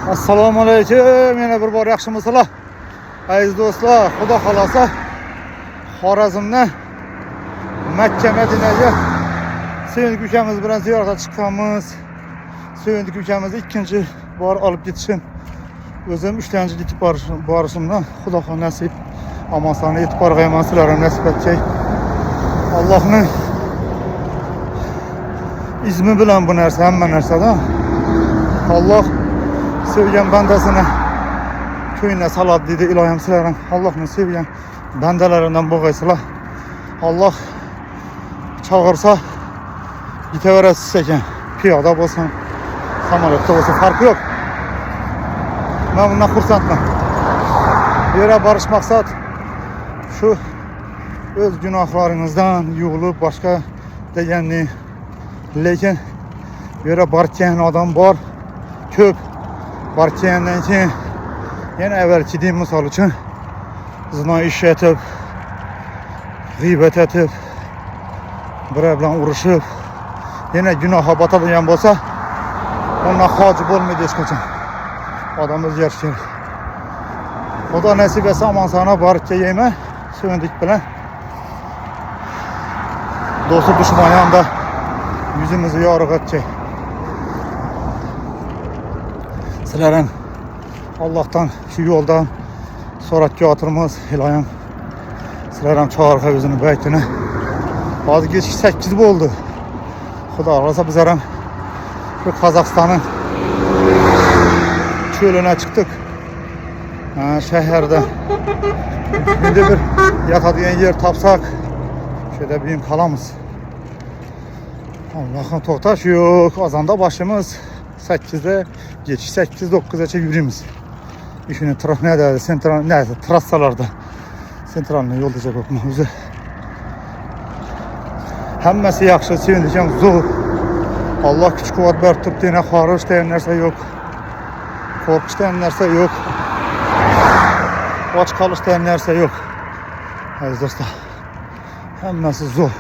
Assalomu alaykum. Yana bir bor yaxshimisizlar? Aziz do'stlar, Xudo xolasa Xorazmdan Makka Madinaga Suyundik ukamiz bilan ziyoratga chiqqanmiz. Suyundik ukamizni ikkinchi bor olib ketishim. O'zim 3-chi yetib borishimdan Xudo xohlasa nasib omon sog'lik yetib borganman, sizlarga nasib etsin. Allohning izmi bilan bu narsa hamma narsada. Allah sevgan bandasini to'yina salot dedi ilohim, sizlarning Allohning sevgan bandalaridan bo'lgaysizlar. Allah chaqirsa yetaverasiz ekan. Piyoda bo'lsin, samolyotda bo'lsin, farqi yo'q. Men bundan xursandman. Bu yerga borish maqsad shu o'z gunohlaringizdan yuvilib boshqa deganni. Lekin bu yerga borgan odam bor, ko'p. Borgandan keyin yana avvalgidek misol uchun zino ish etib, g'iybat etib, biri bilan urushib, yana gunohga botadigan bo'lsa, undan hoji bo'lmaydi hech qachon. Odam o'zgarishi kerak. Xudo nasib etsa omon sog'lik borib kelayman. Suyundik bilan do'sti dushman yonida yuzimizni yorug'atchi. Sizlarning Allohdan shu yo'ldan so'ratga o'tirmiz. Ilohim sizlarning chorqa o'zini baytini. Hozir kechki 8 bo'ldi. Xudo xolasa bizlar ham shu Qozog'istonning cho'lina chiqdik. Shaharda endi bir yotadigan yer topsak, shu yerda buyum qolamiz. Allohim to'xtash yo'q. Azonda boshimiz 8'de geç 8-9'a yürüyemiz. İşini trassalarda sentralne yolda bakma o'zi. Hammasi yaxshi, sevindim, zo'r. Allah kuch quvvat berib turibdi, yana xorish degan narsa yo'q. Qo'rqish degan narsa yo'q. Och qolish degan narsa yo'q. Aziz do'stlar, hammasi zo'r.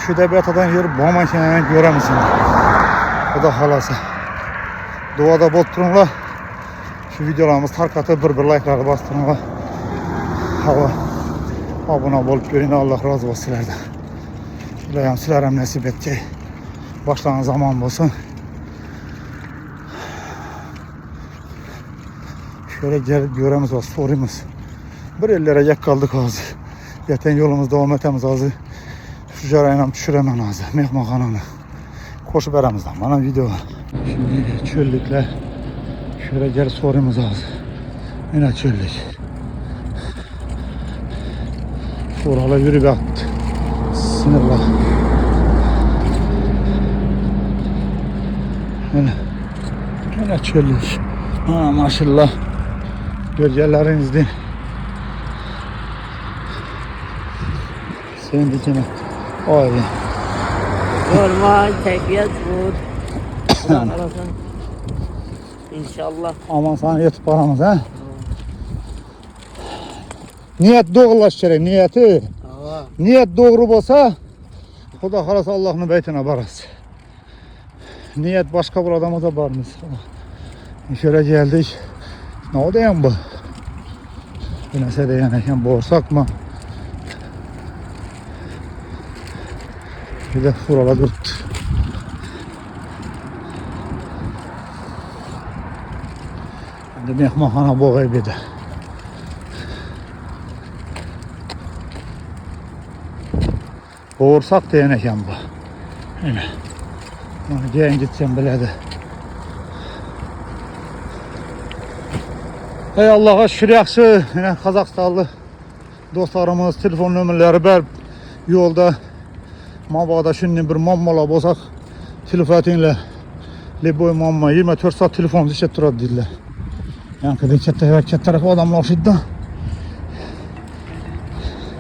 Shu dabatadan yurib bo'lmagan ko'ramiz. Xudo xolasa. Duoda bo'lib turinglar. Shu videolarimizni tarqatib bir like'larni bostiringlar. Havo obuna bo'lib ko'ringlar. Alloh rozi bo'lsin sizlardan. Ilohim sizlar ham nasib etsin. Boshlangan zamon bo'lsin. Şöyle gelip göremiz var, sorumuz. Bir ellere yak kaldık hozir. Yeten yolumuz devam etemiz hozir. Şu jarayla düşüremem hozir. Mehmonxonani. Koşup aramızdan bana video var. Şimdi çöllükler. Şöyle gelip sorumuz hozir. Yine çöllük. Soralar yürüyüp attı. Sınırlar. Yine çöllük. Maşallah. Gölgelerinizde. Senin dikine. Öyle. Normal, keyfiyet bu. İnşallah. Aman sana yetip paramız ha. Niyet doğrulaşacak, niyeti. Niyet doğru olsa Xudo xolasa Allohning baytına barız. Niyet başka bir adama da barmız. Şöyle geldik. Ne oldu yan bu? Bu nasıl deyen ekan borsak mı? Bir de furala durdu. Şimdi mehmonxona bo'g'ay bir de. Borsak deyen ekan bu. Yine. Bunu keyin gitsem biladi. Hey Allah'a şükür yaxşı. Yine Kazakstanlı dostlarımız telefon nömrələri bər yolda mabada şimdi bir mammalar bolsak telefonla Leboy mamma 24 saat telefonumuz işlep turadi deydiler. Yani katta tarafı adamlar şiddet.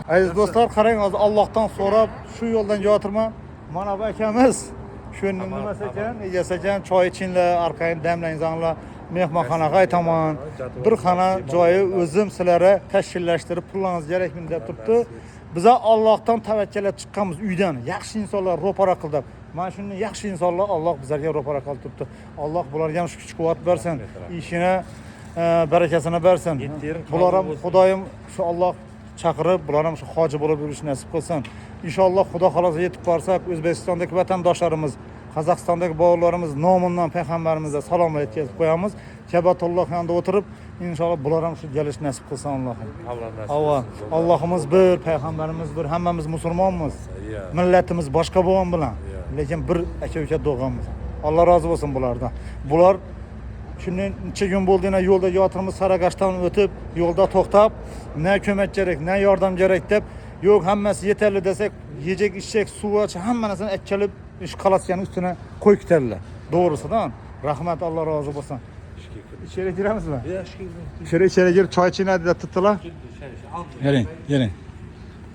Aziz dostlar, qarang hozir Allohdan so'rab shu yo'ldan jo'tirman. Mana bu akamiz shu nima ekan, egasi ekan, choy ichinglar, orqaga damlanglar. Mehmonxonaga aytaman. Bir xona joyi o'zim sizlarga tashkillashtirib pullaringiz kerakmi deb turibdi. Biza Allohdan tavakkal etib chiqqanmiz uydan. Yaxshi insonlar ro'para qilib Mana shunday yaxshi insonlar Alloh bizlarga ro'para qilib turibdi. Alloh bularga ham kuch-quvvat bersin. Ishini barakasini bersin. Bular ham Xudoyim shu Alloh chaqirib, bular ham shu hoji bo'lib yurishni nasib qilsin. Inshaalloh Xudo xolasa yetib borsak, O'zbekistondagi vatandoshlarimiz, Qozog'istondagi bog'larimiz nomidan payg'ambarimizga salom yetkazib qo'yamiz. Kabatulloh yonida o'tirib, inshaalloh bular ham shu kelishni nasib qilsin Allohim. Avval Allohimiz bir, payg'ambarimiz bir, hammamiz musulmonmiz. Millatimiz boshqa bo'lgan bilan, lekin bir aka-uka do'g'amiz. Alloh rozi bo'lsin bulardan. Bular shundan necha kun bo'ldi-na yo'lda yotirimiz Saragashdan o'tib, yo'lda to'xtab, ne ko'mak kerak, ne yordam kerak deb, yo'q hammasi yetarli desak, yeyecek, içecek, suv, hamma narsani aytkalib, ish qalasgan ustuna qo'yib ketadilar. To'g'risidan. Rahmat, Alloh rozi bo'lsin. İçeri giramizmi? İçeri girib choy ichinglar deb tutdilar. Yering.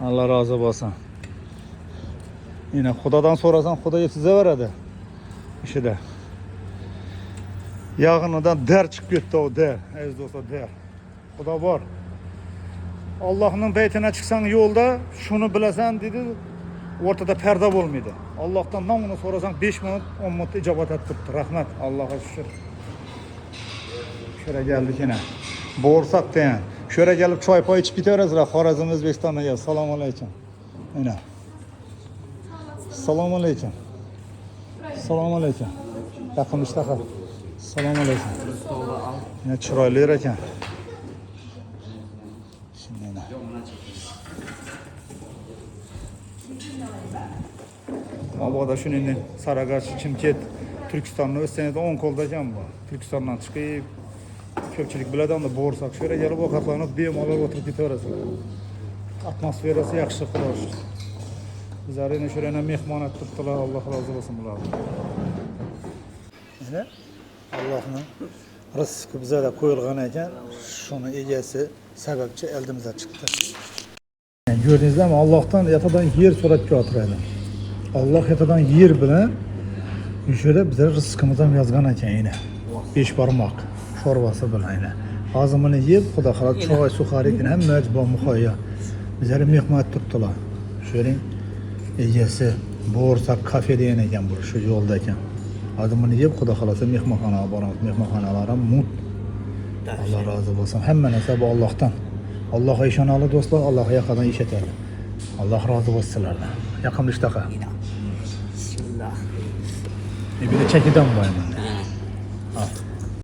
Alloh rozi bo'lsin. Yine Xudodan so'rasang, Xudo yetkazaveradi ishida. Yağınıdan der chiqib ketdi o der. Aziz do'stlar, der. Xudo bor. Allohning baytına chiqsang yo'lda, shuni bilasan dedi, o'rtada parda bo'lmaydi. Allohdan nomini so'rasang 5 minut, 10 minut ijobat etib turibdi. Rahmat, Allohga shukr. Şöyle geldik yine. Borsak deyan. Şöyle gelip çay pay içip biteriz. Xorazm O'zbekistonga gel. Assalomu alaykum. Yine. Assalomu alaykum. Assalomu alaykum. Yaqin ishtaqa. Assalomu alaykum. Ne chiroyli ekan. Şimdi yine. Mabodo shuningdek Saragash, Chimket, Turkistonni o'ssanida 10 qo'lda ekan bu. Turkistondan chiqib ko'pchilik biladi, unda borsak shu yerga kelib ovqatlanib bemalol o'tirib ketaverasizlar. Atmosferasi yaxshi, xudo shukr. Bizlar yana shu yerga mehmon etib turibdilar, Alloh rozi bo'lsin bulardan. Mana Allohning rizqi bizga qo'yilgan ekan, shuni egasi, sababchi eldimizga chiqdi. Gördüğünüzde Allah'tan yatadan yer suratga o'tiradi. Allah yatadan yer bilan şöyle bize rızkımızdan yazgan ekan yine. 5 barmoq sho'rvasi bilan yine. Hozimini yeb, xudo xolab choy, suxarikni ham majbur muhayyo. Bizlarga mehmon turibdilar. Sho'ring egasi borsak kafe degan ekan bu shu yo'lda ekan. Hozimini yeb, xudo xolasa mehmonxonaga boramiz. Mehmonxonalar ham mut. Alloh rozi bo'lsin. Hamma narsa bu Allohdan. Allohga ishonali do'stlar, Allohga yaqindan ishlatadi. Alloh rozi bo'lsin sizlardan. Yaqin ishtaqa. Bismillah. Bir de çekiden var.